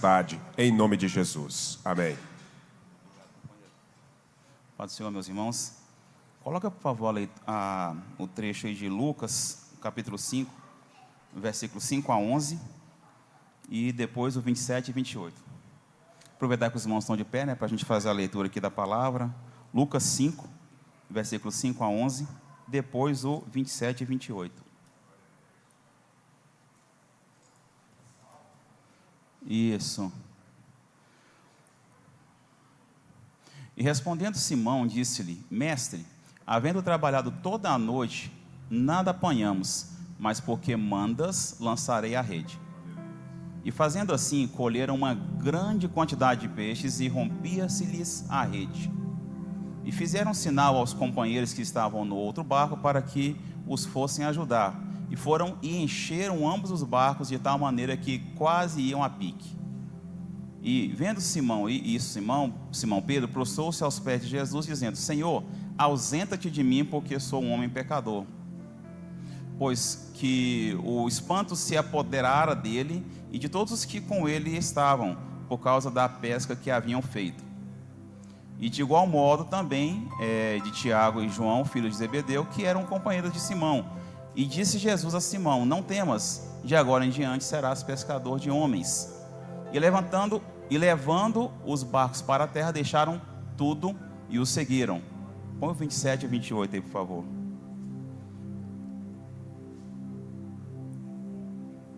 tempestade, em nome de Jesus. Amém. Paz do Senhor, meus irmãos. Coloca, por favor, o trecho aí de Lucas, capítulo 5, versículo 5 a 11, e depois o 27 e 28. Aproveitar que os irmãos estão de pé, para a gente fazer a leitura aqui da palavra. Lucas 5, versículo 5 a 11, depois o 27 e 28. Isso. E respondendo Simão, disse-lhe: Mestre, havendo trabalhado toda a noite, nada apanhamos, mas porque mandas, lançarei a rede. E fazendo assim, colheram uma grande quantidade de peixes e rompia-se-lhes a rede. E fizeram sinal aos companheiros que estavam no outro barco para que os fossem ajudar. E foram e encheram ambos os barcos de tal maneira que quase iam a pique. E vendo Simão Pedro prostrou-se aos pés de Jesus, dizendo: Senhor, ausenta-te de mim, porque sou um homem pecador. Pois que o espanto se apoderara dele e de todos os que com ele estavam, por causa da pesca que haviam feito. E de igual modo também de Tiago e João, filhos de Zebedeu, que eram companheiros de Simão. E disse Jesus a Simão: Não temas, de agora em diante serás pescador de homens. E levando os barcos para a terra, deixaram tudo e o seguiram. Põe o 27 e 28 aí, por favor.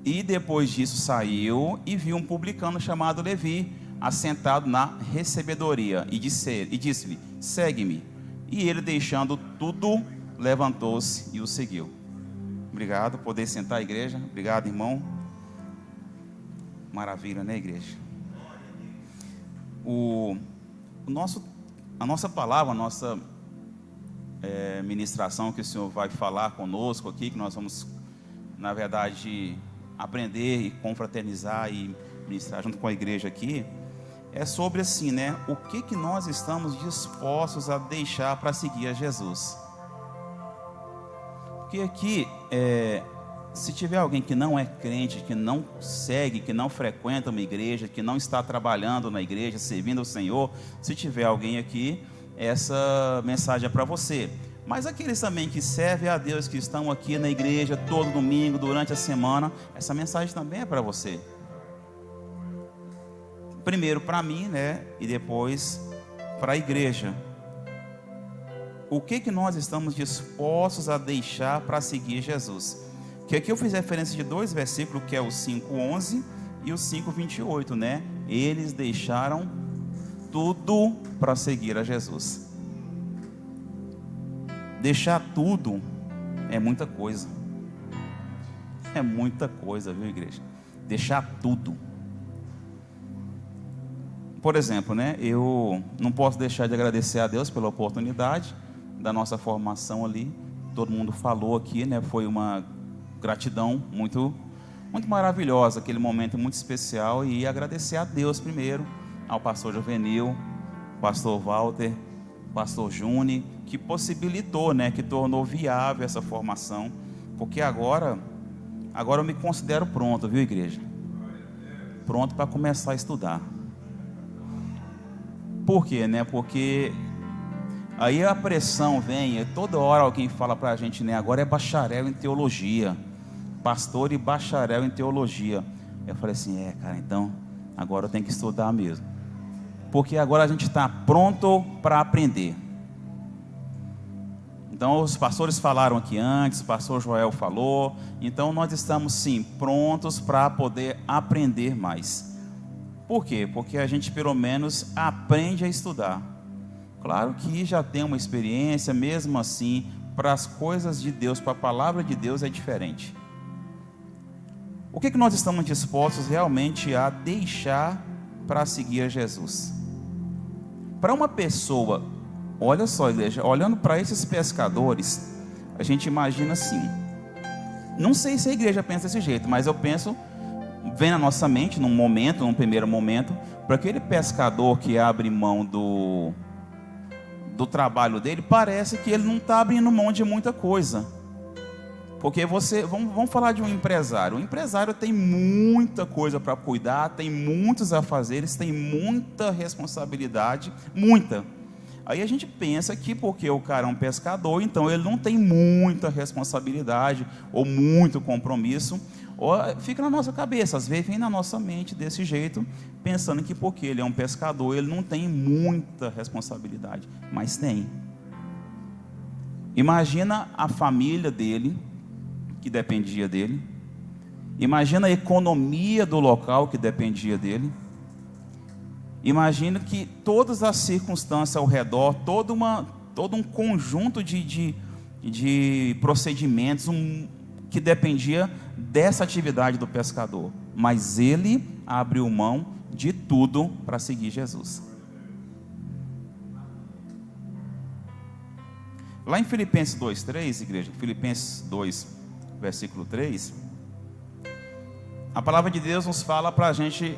E depois disso saiu e viu um publicano chamado Levi, assentado na recebedoria, e disse-lhe: Segue-me. E ele, deixando tudo, levantou-se e o seguiu. Obrigado, poder sentar, igreja. Obrigado, irmão. Maravilha, né, igreja? A nossa palavra, a nossa ministração que o Senhor vai falar conosco aqui, que nós vamos, na verdade, aprender e confraternizar e ministrar junto com a igreja aqui, é sobre assim, né? O que nós estamos dispostos a deixar para seguir a Jesus. Porque aqui, se tiver alguém que não é crente, que não segue, que não frequenta uma igreja, que não está trabalhando na igreja, servindo ao Senhor, se tiver alguém aqui, essa mensagem é para você. Mas aqueles também que servem a Deus, que estão aqui na igreja todo domingo, durante a semana, essa mensagem também é para você. Primeiro para mim, né? E depois para a igreja. O que nós estamos dispostos a deixar para seguir Jesus? Que aqui eu fiz referência de dois versículos, que é o 5:11 e o 5:28, né? Eles deixaram tudo para seguir a Jesus. Deixar tudo é muita coisa. É muita coisa, viu, igreja? Deixar tudo. Por exemplo, né? Eu não posso deixar de agradecer a Deus pela oportunidade da nossa formação ali. Todo mundo falou aqui, né? Foi uma gratidão muito, muito maravilhosa, aquele momento muito especial, e agradecer a Deus primeiro, ao pastor Juvenil, pastor Walter, pastor Juni, que possibilitou, né, que tornou viável essa formação, porque agora eu me considero pronto, viu, igreja? Pronto para começar a estudar. Por quê, né? Porque aí a pressão vem, toda hora alguém fala para a gente, né? Agora é bacharel em teologia, pastor e bacharel em teologia. Eu falei assim, cara, então agora eu tenho que estudar mesmo, porque agora a gente está pronto para aprender. Então os pastores falaram aqui antes, o pastor Joel falou, então nós estamos sim prontos para poder aprender mais. Por quê? Porque a gente pelo menos aprende a estudar. Claro que já tem uma experiência, mesmo assim, para as coisas de Deus, para a palavra de Deus é diferente. O que nós estamos dispostos realmente a deixar para seguir a Jesus? Para uma pessoa, olha só, igreja, olhando para esses pescadores, a gente imagina assim, não sei se a igreja pensa desse jeito, mas eu penso, vem na nossa mente, num primeiro momento, para aquele pescador que abre mão do trabalho dele, parece que ele não está abrindo mão de muita coisa. Porque vamos falar de um empresário. O empresário tem muita coisa para cuidar, tem muitos afazeres, tem muita responsabilidade, muita. Aí a gente pensa que porque o cara é um pescador, então ele não tem muita responsabilidade ou muito compromisso. Ou fica na nossa cabeça, às vezes vem na nossa mente desse jeito, pensando que porque ele é um pescador, ele não tem muita responsabilidade, mas tem. Imagina a família dele, que dependia dele. Imagina a economia do local que dependia dele. Imagina que todas as circunstâncias ao redor, todo um conjunto de procedimentos que dependia dessa atividade do pescador. Mas ele abriu mão de tudo para seguir Jesus. Lá em Filipenses 2:3, igreja, Filipenses 2, versículo 3, a palavra de Deus nos fala para a gente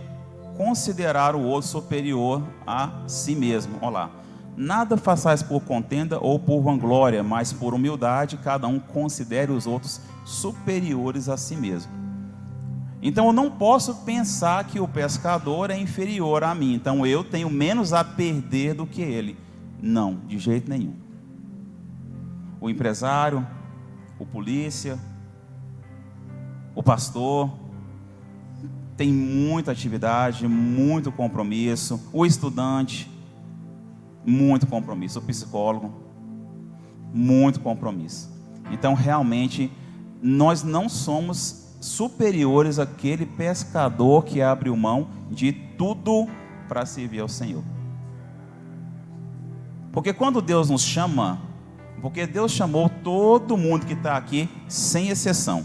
considerar o outro superior a si mesmo. Olha lá. Nada façais por contenda ou por vanglória, mas por humildade, cada um considere os outros superiores a si mesmo. Então eu não posso pensar que o pescador é inferior a mim, então eu tenho menos a perder do que ele. Não, de jeito nenhum. O empresário, o polícia, o pastor tem muita atividade, muito compromisso. O estudante, muito compromisso. O psicólogo, muito compromisso. Então realmente nós não somos superiores àquele pescador que abriu mão de tudo para servir ao Senhor. Porque quando Deus nos chama, porque Deus chamou todo mundo que está aqui, sem exceção.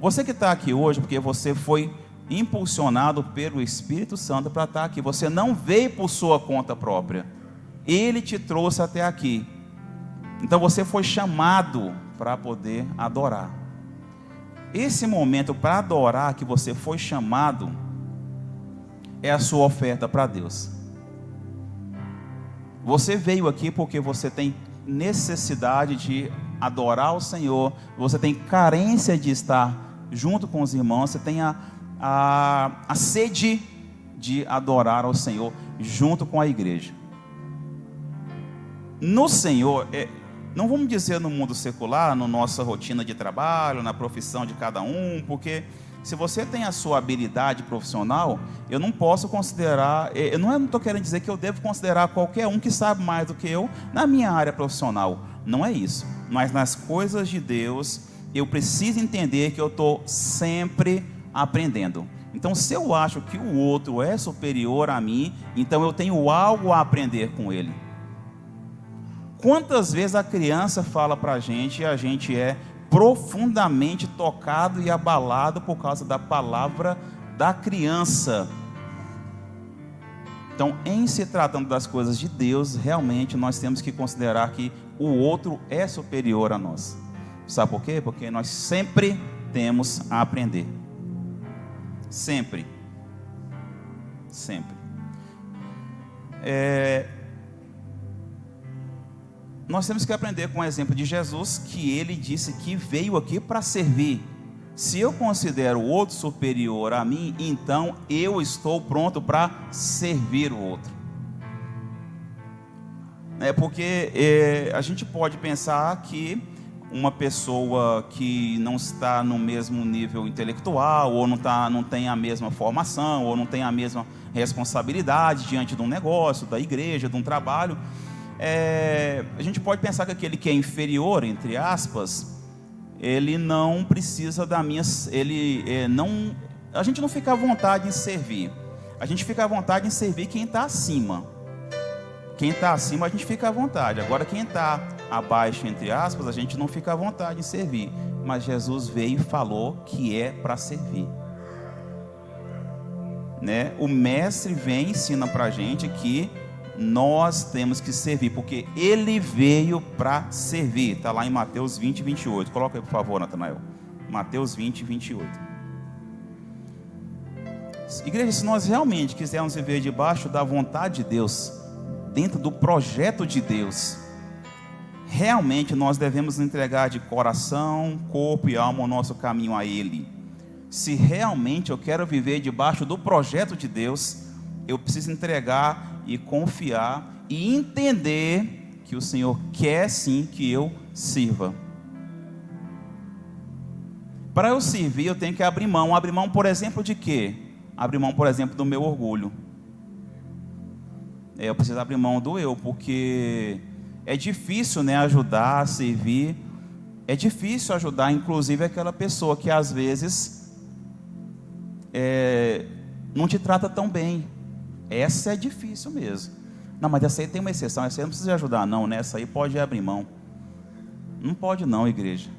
Você que está aqui hoje, porque você foi impulsionado pelo Espírito Santo para estar aqui. Você não veio por sua conta própria. Ele te trouxe até aqui. Então você foi chamado para poder adorar. Esse momento para adorar que você foi chamado é a sua oferta para Deus. Você veio aqui porque você tem necessidade de adorar o Senhor, você tem carência de estar junto com os irmãos, você tem a sede de adorar ao Senhor junto com a igreja. No Senhor, não vamos dizer no mundo secular, na nossa rotina de trabalho, na profissão de cada um, porque se você tem a sua habilidade profissional, eu não posso considerar, eu não estou querendo dizer que eu devo considerar qualquer um que sabe mais do que eu na minha área profissional, não é isso, mas nas coisas de Deus, eu preciso entender que eu estou sempre aprendendo. Então se eu acho que o outro é superior a mim, então eu tenho algo a aprender com ele. Quantas vezes a criança fala para a gente e a gente é profundamente tocado e abalado por causa da palavra da criança. Então, em se tratando das coisas de Deus, realmente nós temos que considerar que o outro é superior a nós. Sabe por quê? Porque nós sempre temos a aprender. Sempre. Sempre. Nós temos que aprender com o exemplo de Jesus, que ele disse que veio aqui para servir. Se eu considero o outro superior a mim, então eu estou pronto para servir o outro. Porque a gente pode pensar que uma pessoa que não está no mesmo nível intelectual, ou não tem a mesma formação, ou não tem a mesma responsabilidade diante de um negócio, da igreja, de um trabalho, a gente pode pensar que aquele que é inferior, entre aspas, ele não precisa da minha, a gente não fica à vontade em servir, a gente fica à vontade em servir quem está acima. Quem está acima a gente fica à vontade, agora quem está abaixo, entre aspas, a gente não fica à vontade em servir, mas Jesus veio e falou que é para servir, né? O mestre vem e ensina para a gente que nós temos que servir, porque ele veio para servir. Está lá em Mateus 20, 28. Coloca aí, por favor, Natanael. Mateus 20, 28. Igreja, se nós realmente quisermos viver debaixo da vontade de Deus, dentro do projeto de Deus, realmente nós devemos entregar de coração, corpo e alma o nosso caminho a Ele. Se realmente eu quero viver debaixo do projeto de Deus, eu preciso entregar e confiar e entender que o Senhor quer sim que eu sirva. Para eu servir, eu tenho que abrir mão. Abrir mão, por exemplo, de quê? Abrir mão, por exemplo, do meu orgulho. Eu preciso abrir mão do eu, porque é difícil, né, ajudar, servir. É difícil ajudar, inclusive, aquela pessoa que às vezes não te trata tão bem. Essa é difícil mesmo. Não, mas essa aí tem uma exceção. Essa aí não precisa ajudar não, né? Essa aí pode abrir mão. Não pode não, igreja.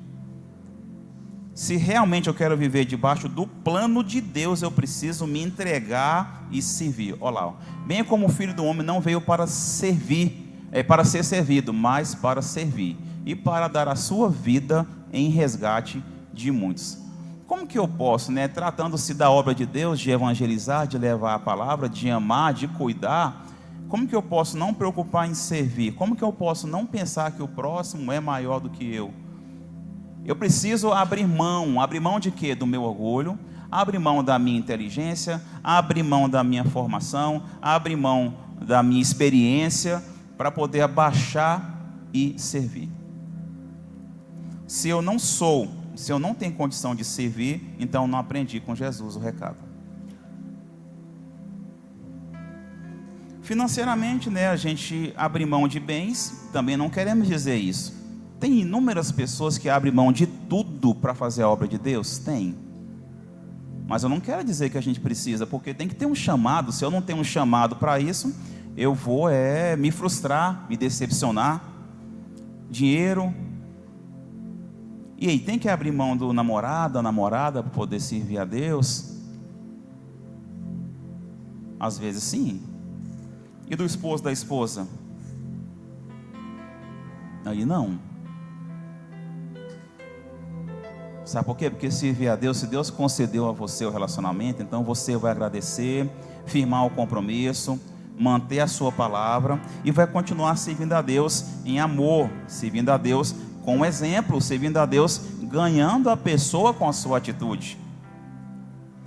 Se realmente eu quero viver debaixo do plano de Deus, eu preciso me entregar e servir. Olha lá, ó. Bem como o Filho do Homem não veio para servir, para ser servido, mas para servir e para dar a sua vida em resgate de muitos. Como que eu posso, né, tratando-se da obra de Deus, de evangelizar, de levar a palavra, de amar, de cuidar, como que eu posso não preocupar em servir? Como que eu posso não pensar que o próximo é maior do que eu? Eu preciso abrir mão de quê? Do meu orgulho, abrir mão da minha inteligência, abrir mão da minha formação, abrir mão da minha experiência, para poder abaixar e servir. Se eu não tenho condição de servir, então não aprendi com Jesus o recado. Financeiramente, né, a gente abre mão de bens, também não queremos dizer isso. Tem inúmeras pessoas que abrem mão de tudo para fazer a obra de Deus? Tem. Mas eu não quero dizer que a gente precisa, porque tem que ter um chamado. Se eu não tenho um chamado para isso, eu vou me frustrar, me decepcionar. Dinheiro. E aí, tem que abrir mão do namorado, da namorada, para poder servir a Deus? Às vezes sim. E do esposo, da esposa? Aí não. Sabe por quê? Porque servir a Deus, se Deus concedeu a você o relacionamento, então você vai agradecer, firmar o compromisso, manter a sua palavra e vai continuar servindo a Deus em amor, servindo a Deus com exemplo, servindo a Deus ganhando a pessoa com a sua atitude.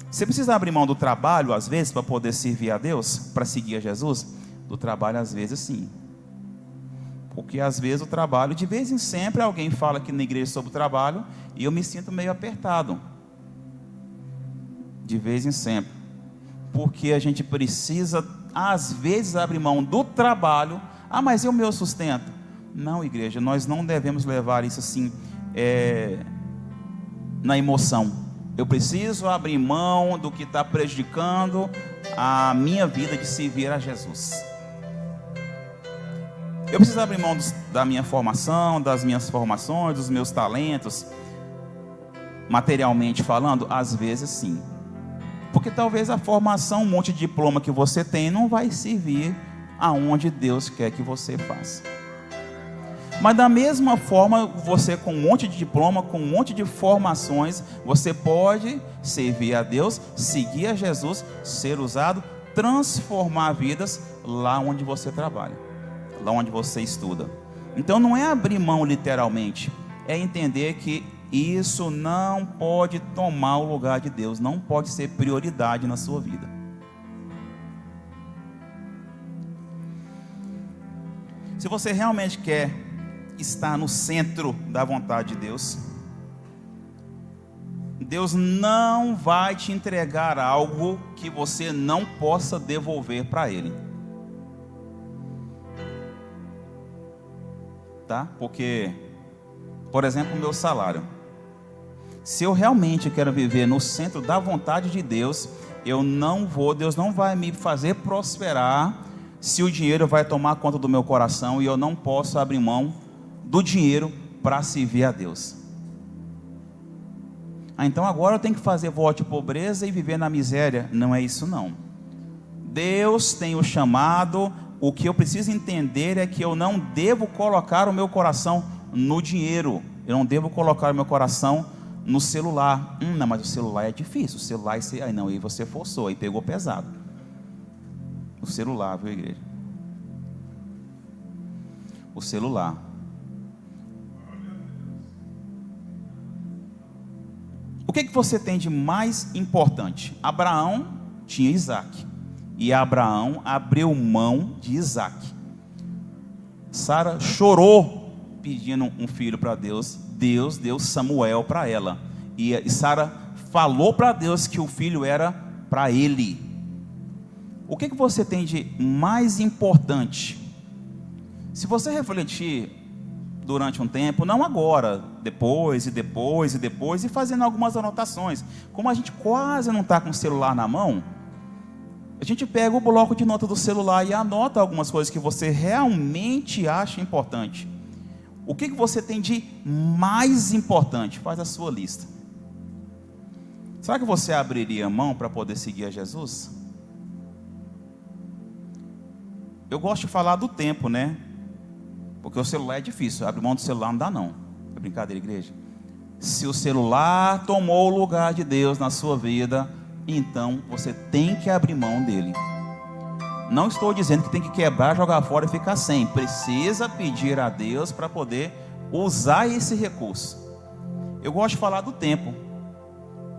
Você precisa abrir mão do trabalho às vezes para poder servir a Deus, para seguir a Jesus? Do trabalho às vezes sim. Porque às vezes o trabalho, de vez em sempre alguém fala aqui na igreja sobre o trabalho e eu me sinto meio apertado. De vez em sempre. Porque a gente precisa, às vezes, abrir mão do trabalho. Ah, mas e o meu sustento? Não, igreja, nós não devemos levar isso assim, na emoção. Eu preciso abrir mão do que está prejudicando a minha vida de servir a Jesus. Eu preciso abrir mão da minha formação, das minhas formações, dos meus talentos, materialmente falando? Às vezes sim. Porque talvez a formação, um monte de diploma que você tem, não vai servir aonde Deus quer que você faça. Mas da mesma forma, você com um monte de diploma, com um monte de formações, você pode servir a Deus, seguir a Jesus, ser usado, transformar vidas lá onde você trabalha, lá onde você estuda. Então não é abrir mão literalmente, é entender que isso não pode tomar o lugar de Deus, não pode ser prioridade na sua vida. Se você realmente quer estar no centro da vontade de Deus, Deus não vai te entregar algo que você não possa devolver para Ele. Tá? Porque, por exemplo, o meu salário. Se eu realmente quero viver no centro da vontade de Deus, Deus não vai me fazer prosperar se o dinheiro vai tomar conta do meu coração e eu não posso abrir mão do dinheiro para servir a Deus. Então agora eu tenho que fazer voto de pobreza e viver na miséria. Não é isso não. Deus tem o chamado. O que eu preciso entender é que eu não devo colocar o meu coração no dinheiro. Eu não devo colocar o meu coração no celular. Não, mas o celular é difícil. O celular, aí você forçou, aí pegou pesado. O celular, viu, igreja? O celular. O que você tem de mais importante? Abraão tinha Isaac, e Abraão abriu mão de Isaac. Sara chorou pedindo um filho para Deus. Deus deu Samuel para ela, e Sara falou para Deus que o filho era para ele. O que você tem de mais importante? Se você refletir durante um tempo, não agora, depois, e fazendo algumas anotações. Como a gente quase não está com o celular na mão, a gente pega o bloco de nota do celular e anota algumas coisas que você realmente acha importante. O que você tem de mais importante? Faz a sua lista. Será que você abriria mão para poder seguir a Jesus? Eu gosto de falar do tempo, né? Porque o celular é difícil, abrir mão do celular não dá não. É brincadeira, igreja. Se o celular tomou o lugar de Deus na sua vida, então você tem que abrir mão dele. Não estou dizendo que tem que quebrar, jogar fora e ficar sem. Precisa pedir a Deus para poder usar esse recurso. Eu gosto de falar do tempo.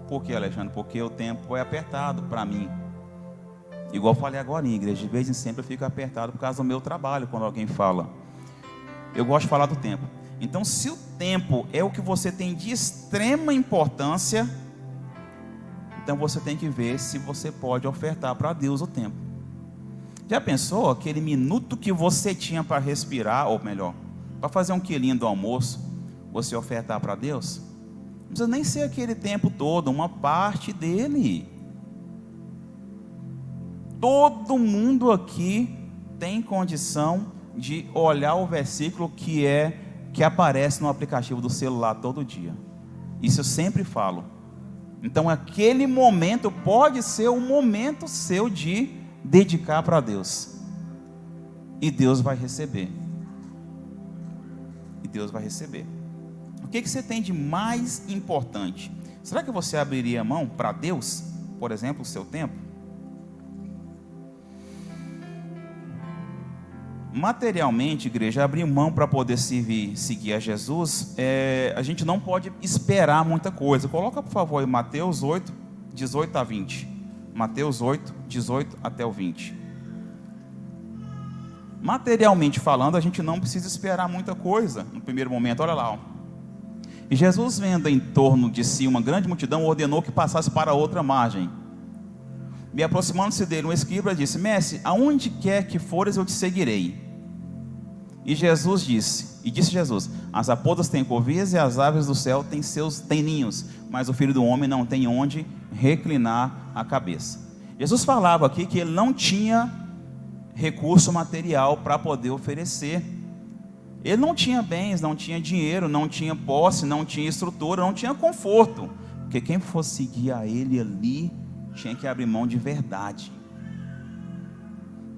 Por que, Alexandre? Porque o tempo é apertado para mim. Igual eu falei agora em igreja, de vez em sempre eu fico apertado por causa do meu trabalho, quando alguém fala. Eu gosto de falar do tempo. Então, se o tempo é o que você tem de extrema importância, então você tem que ver se você pode ofertar para Deus o tempo. Já pensou aquele minuto que você tinha para respirar, ou melhor, para fazer um quilinho do almoço, você ofertar para Deus? Não precisa nem ser aquele tempo todo, uma parte dele. Todo mundo aqui tem condição de olhar o versículo que aparece no aplicativo do celular todo dia. Isso eu sempre falo. Então aquele momento pode ser o momento seu de dedicar para Deus. E Deus vai receber. E Deus vai receber. O que você tem de mais importante? Será que você abriria mão para Deus, por exemplo, o seu tempo? Materialmente, igreja, abrir mão para poder seguir a Jesus, a gente não pode esperar muita coisa. Coloca, por favor, aí Mateus 8, 18 a 20. Mateus 8, 18 até o 20. Materialmente falando, a gente não precisa esperar muita coisa no primeiro momento. Olha lá, ó. E Jesus, vendo em torno de si uma grande multidão, ordenou que passasse para outra margem. E aproximando-se dele, um escriba disse: Mestre, aonde quer que fores, eu te seguirei. E disse Jesus: as raposas têm covis e as aves do céu têm ninhos, mas o Filho do Homem não tem onde reclinar a cabeça. Jesus falava aqui que ele não tinha recurso material para poder oferecer. Ele não tinha bens, não tinha dinheiro, não tinha posse, não tinha estrutura, não tinha conforto. Porque quem fosse seguir a ele ali tinha que abrir mão de verdade.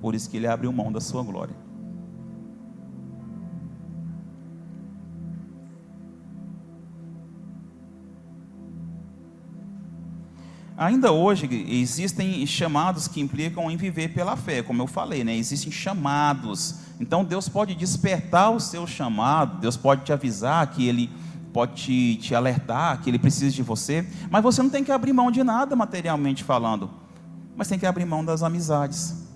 Por isso que ele abriu mão da sua glória. Ainda hoje existem chamados que implicam em viver pela fé, como eu falei, né? Existem chamados. Então Deus pode despertar o seu chamado, Deus pode te avisar que Ele pode te alertar, que Ele precisa de você, mas você não tem que abrir mão de nada materialmente falando, mas tem que abrir mão das amizades,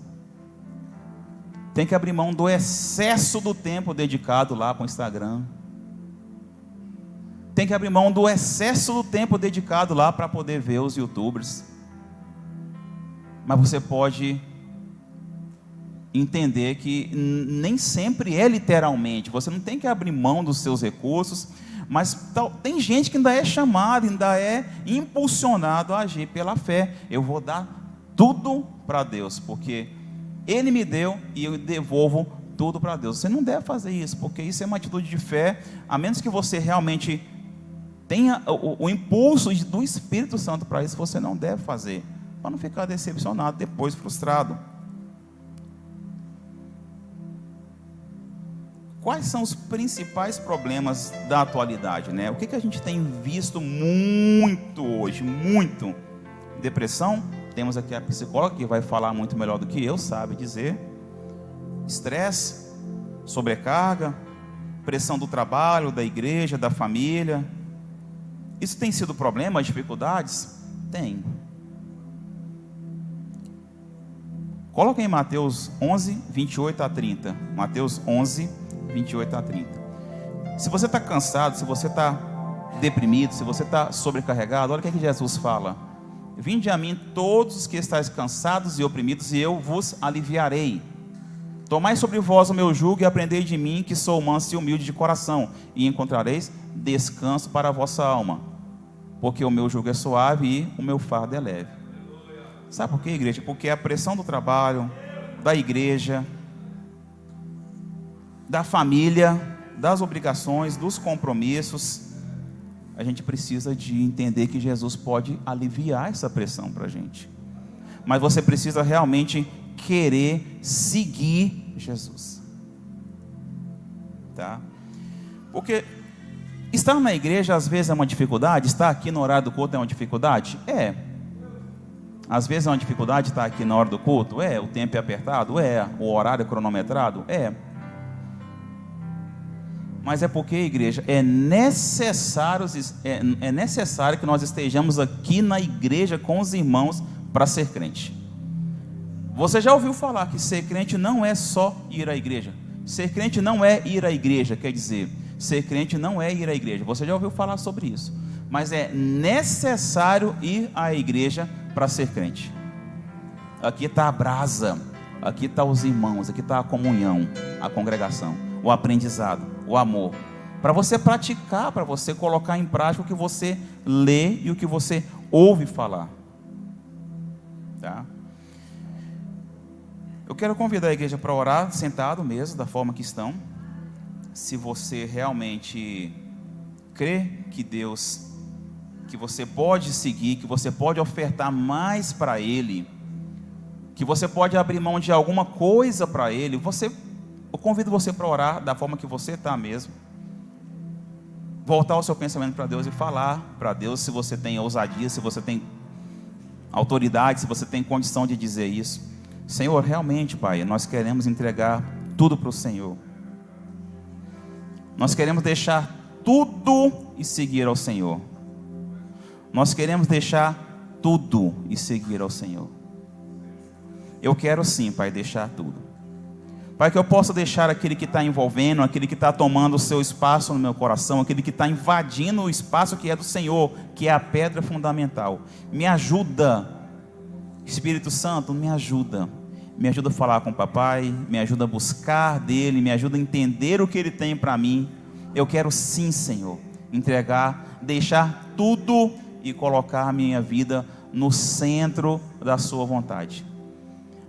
tem que abrir mão do excesso do tempo dedicado lá para o Instagram, tem que abrir mão do excesso do tempo dedicado lá para poder ver os YouTubers. Mas você pode entender que nem sempre é literalmente. Você não tem que abrir mão dos seus recursos, mas tem gente que ainda é chamado, ainda é impulsionado a agir pela fé. Eu vou dar tudo para Deus, porque Ele me deu e eu devolvo tudo para Deus. Você não deve fazer isso, porque isso é uma atitude de fé, a menos que você realmente tenha o impulso do Espírito Santo para isso. Você não deve fazer, para não ficar decepcionado, depois frustrado. Quais são os principais problemas da atualidade, né? O que a gente tem visto muito hoje? Muito. Depressão. Temos aqui a psicóloga que vai falar muito melhor do que eu, sabe dizer. Estresse, sobrecarga, pressão do trabalho, da igreja, da família. Isso tem sido problema, dificuldades? Tem. Coloca em Mateus 11, 28 a 30. Mateus 11, 28 a 30. Se você está cansado, se você está deprimido, se você está sobrecarregado, olha o que Jesus fala: vinde a mim todos os que estáis cansados e oprimidos, e eu vos aliviarei. Tomai sobre vós o meu jugo e aprendei de mim, que sou manso e humilde de coração, e encontrareis descanso para a vossa alma, porque o meu jugo é suave e o meu fardo é leve. Sabe por quê, igreja? Porque a pressão do trabalho, da igreja, da família, das obrigações, dos compromissos, a gente precisa de entender que Jesus pode aliviar essa pressão para a gente. Mas você precisa realmente querer seguir Jesus, tá? Porque estar na igreja às vezes é uma dificuldade, estar aqui no horário do culto é uma dificuldade? É. Às vezes é uma dificuldade estar aqui na hora do culto? É. O tempo é apertado? É. O horário é cronometrado? É. Mas é porque, igreja, é necessário que nós estejamos aqui na igreja com os irmãos para ser crente. Você já ouviu falar que ser crente não é só ir à igreja? Ser crente não é ir à igreja, quer dizer, ser crente não é ir à igreja. Você já ouviu falar sobre isso? Mas é necessário ir à igreja para ser crente. Aqui está a brasa, aqui está os irmãos, aqui está a comunhão, a congregação, o aprendizado, o amor, para você praticar, para você colocar em prática o que você lê e o que você ouve falar, tá? Eu quero convidar a igreja para orar, sentado mesmo, da forma que estão. Se você realmente crê que Deus, que você pode seguir, que você pode ofertar mais para Ele, que você pode abrir mão de alguma coisa para Ele, eu convido você para orar da forma que você está mesmo. Voltar o seu pensamento para Deus e falar para Deus, se você tem ousadia, se você tem autoridade, se você tem condição de dizer isso. Senhor, realmente, Pai, nós queremos entregar tudo para o Senhor. Nós queremos deixar tudo e seguir ao Senhor. Nós queremos deixar tudo e seguir ao Senhor. Eu quero sim, Pai, deixar tudo. Pai, que eu possa deixar aquele que está envolvendo, aquele que está tomando o seu espaço no meu coração, aquele que está invadindo o espaço que é do Senhor, que é a pedra fundamental. Me ajuda, Espírito Santo, me ajuda a falar com o papai, me ajuda a buscar dele, me ajuda a entender o que ele tem para mim. Eu quero sim, Senhor, entregar, deixar tudo e colocar a minha vida no centro da sua vontade.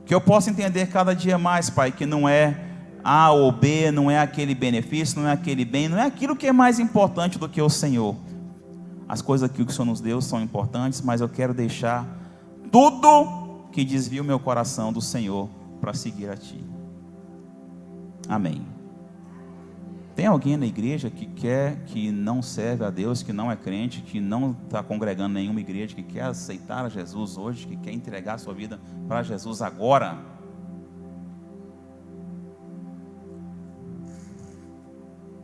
Que eu possa entender cada dia mais, Pai, que não é A ou B, não é aquele benefício, não é aquele bem, não é aquilo que é mais importante do que o Senhor. As coisas que o Senhor nos deu são importantes, mas eu quero deixar tudo que desvia o meu coração do Senhor para seguir a Ti. Amém. Tem alguém na igreja que não serve a Deus, que não é crente, que não está congregando em nenhuma igreja, que quer aceitar a Jesus hoje, que quer entregar a sua vida para Jesus agora?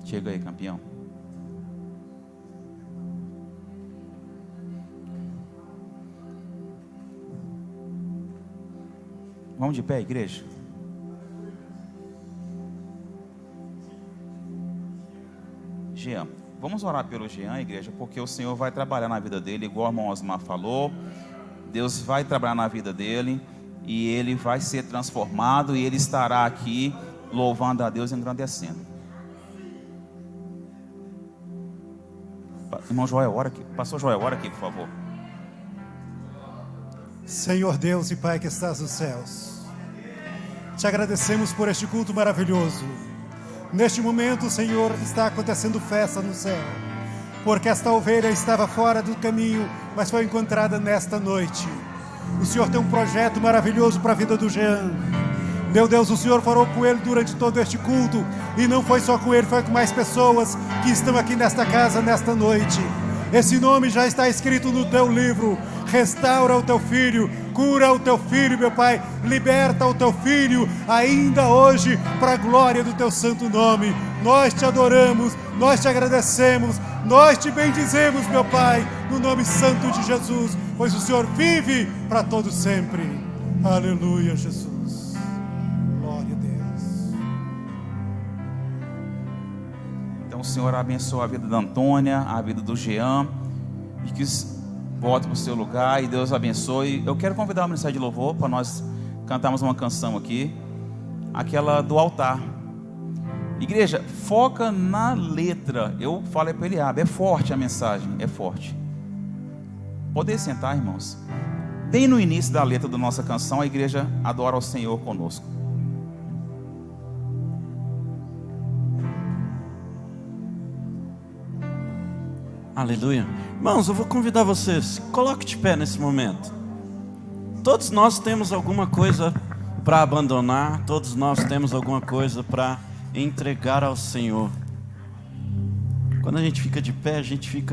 Chega aí, campeão. Vamos de pé, igreja? Jean, vamos orar pelo Jean, igreja, porque o Senhor vai trabalhar na vida dele, igual o irmão Osmar falou. Deus vai trabalhar na vida dele e ele vai ser transformado e ele estará aqui louvando a Deus e engrandecendo. Irmão Joel, ora aqui. Pastor Joel, ora aqui, por favor. Senhor Deus e Pai que estás nos céus, te agradecemos por este culto maravilhoso. Neste momento, Senhor, está acontecendo festa no céu, porque esta ovelha estava fora do caminho, mas foi encontrada nesta noite. O Senhor tem um projeto maravilhoso para a vida do Jean. Meu Deus, o Senhor falou com ele durante todo este culto, e não foi só com ele, foi com mais pessoas que estão aqui nesta casa, nesta noite. Esse nome já está escrito no teu livro. Restaura o teu filho, Cura o teu filho, meu Pai. Liberta o teu filho ainda hoje, para a glória do teu santo nome. Nós te adoramos, nós te agradecemos, nós te bendizemos, meu Pai, no nome santo de Jesus, pois o Senhor vive para todo sempre. Aleluia, Jesus. Glória a Deus. Então o Senhor abençoa a vida da Antônia, a vida do Jean, e que volte para o seu lugar e Deus abençoe. Eu quero convidar o Ministério de Louvor para nós cantarmos uma canção aqui, aquela do altar. Igreja, foca na letra. Eu falei para ele, é forte a mensagem, é forte. Podem sentar, irmãos. Bem no início da letra da nossa canção, a igreja adora ao Senhor conosco. Aleluia. Irmãos, eu vou convidar vocês, coloque de pé nesse momento. Todos nós temos alguma coisa para abandonar, todos nós temos alguma coisa para entregar ao Senhor. Quando a gente fica de pé, a gente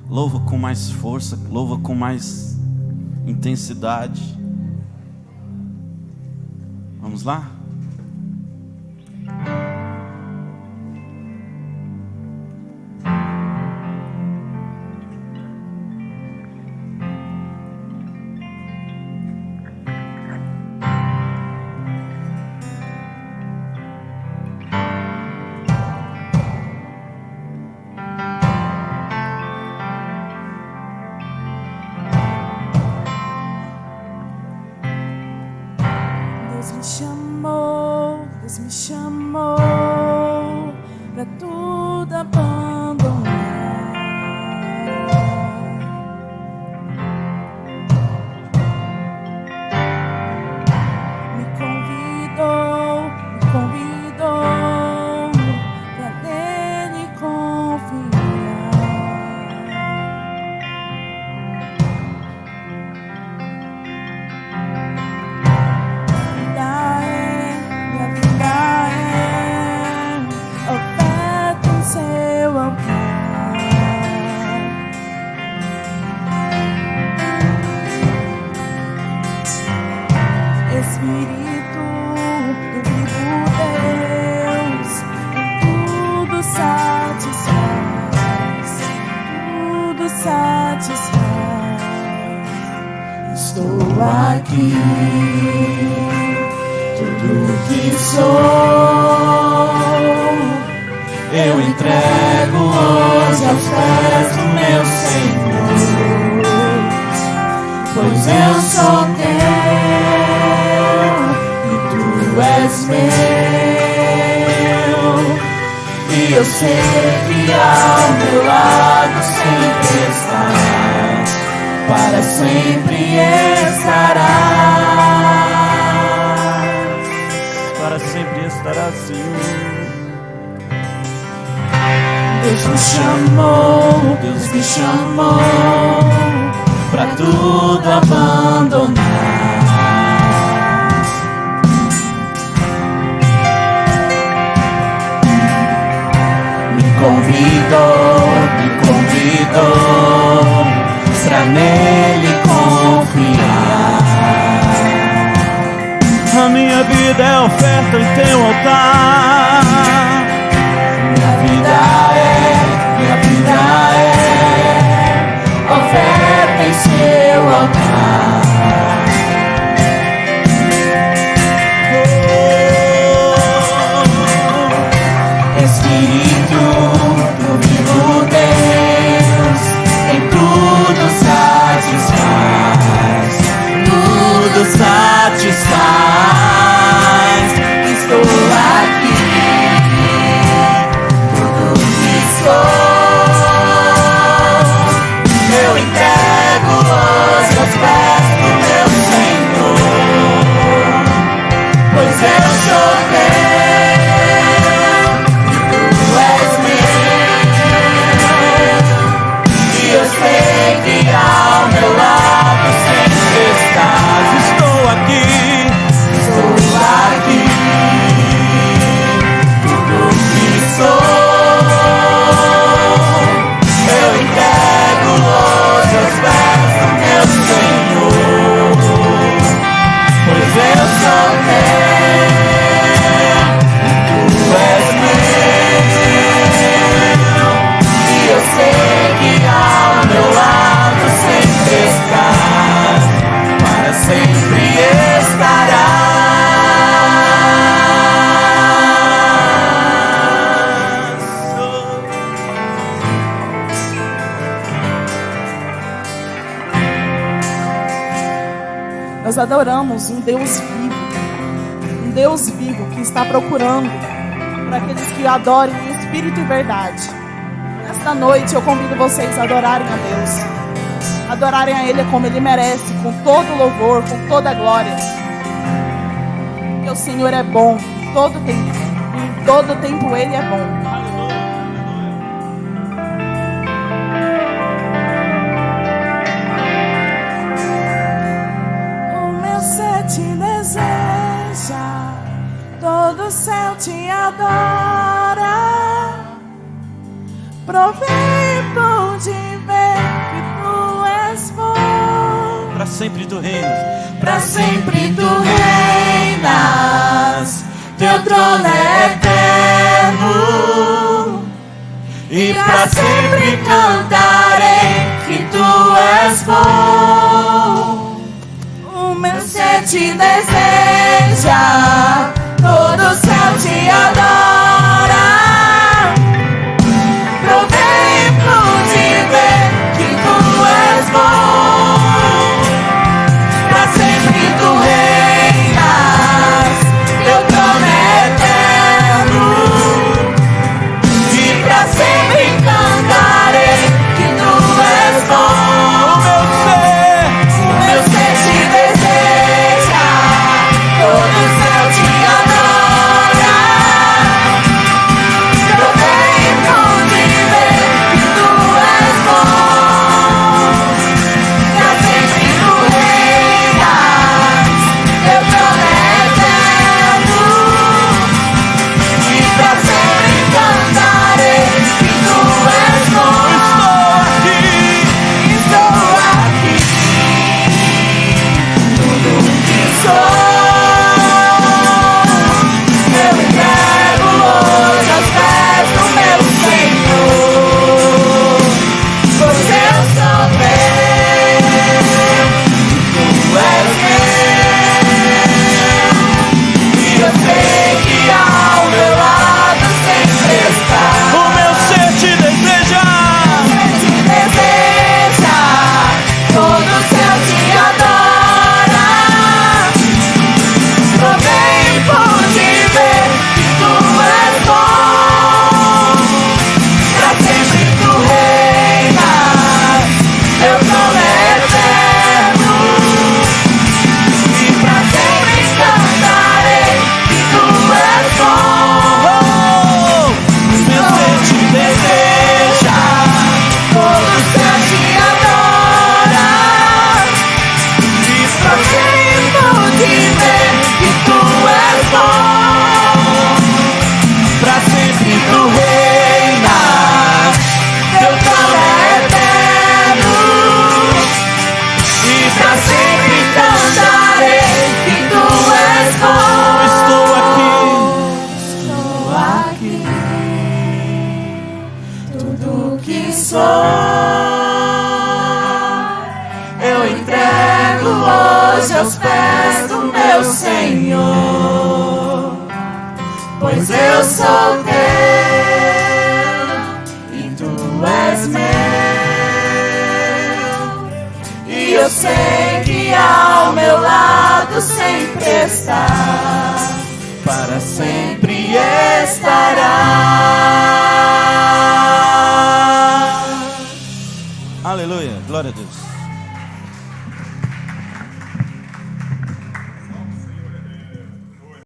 louva com mais força, louva com mais intensidade. Vamos lá? Deus me chamou pra tudo abandonar. Me convidou pra nele confiar. Minha vida é oferta em seu altar. Espírito do vivo Deus, em tudo satisfaz, tudo satisfaz. Estou aqui, tudo que sou, eu entrego hoje aos pés do meu Senhor, pois eu sou teu e tu és meu, e eu sei que ao meu lado sempre estás, para sempre estarás, Para sempre estará assim. Deus me chamou pra tudo abandonar. Me convidou pra nele confiar. A minha vida é oferta em teu altar. Minha vida é oferta em seu altar. Espírito do vivo Deus, em tudo satisfaz, tudo satisfaz. Estou aqui, adoramos um Deus vivo que está procurando para aqueles que adorem em espírito e verdade. Nesta noite eu convido vocês a adorarem a Deus, adorarem a Ele como Ele merece, com todo louvor, com toda glória. Porque o Senhor é bom em todo tempo, e em todo tempo Ele é bom. Te deseja, todo o céu te adora. Provento de ver que tu és bom. Para sempre tu reinas. Para sempre tu reinas, teu trono é eterno. E para sempre cantarei que tu és bom. O meu ser te deseja, todo o céu te adora. Provento de ver que tu és bom. Pra sempre tu reinas, teu trono é eterno. E pra sempre cantarei que tu és bom. O meu ser te deseja, todo o céu te adora. Provento de ver que tu és bom. Pra sempre tu reinas, teu trono é eterno. E pra sempre cantarei que tu és bom. Estou aqui. Tudo que sou, eu entrego hoje aos pés do meu Senhor. Pois eu sou teu, tu és meu. E eu sei que ao meu lado sempre estás. O meu ser te deseja. Te deseja, todo o céu te adora. Provento de ver que tu és bom. Pra sempre tu reinas, teu trono é eterno. E pra sempre cantarei que tu és bom. Meu ser te deseja, todo o céu te adora. E pra sempre de ver que tu és bom. Pra sempre tu reinas, teu trono é eterno. E pra sempre cantarei que tu és bom. Estou aqui. Estou aqui. Tudo que sou, eu entrego hoje aos pés do meu Senhor. Pois eu sou teu e tu és meu. E eu sei que ao meu lado sempre estás, para sempre estarás. Aleluia. Glória a Deus.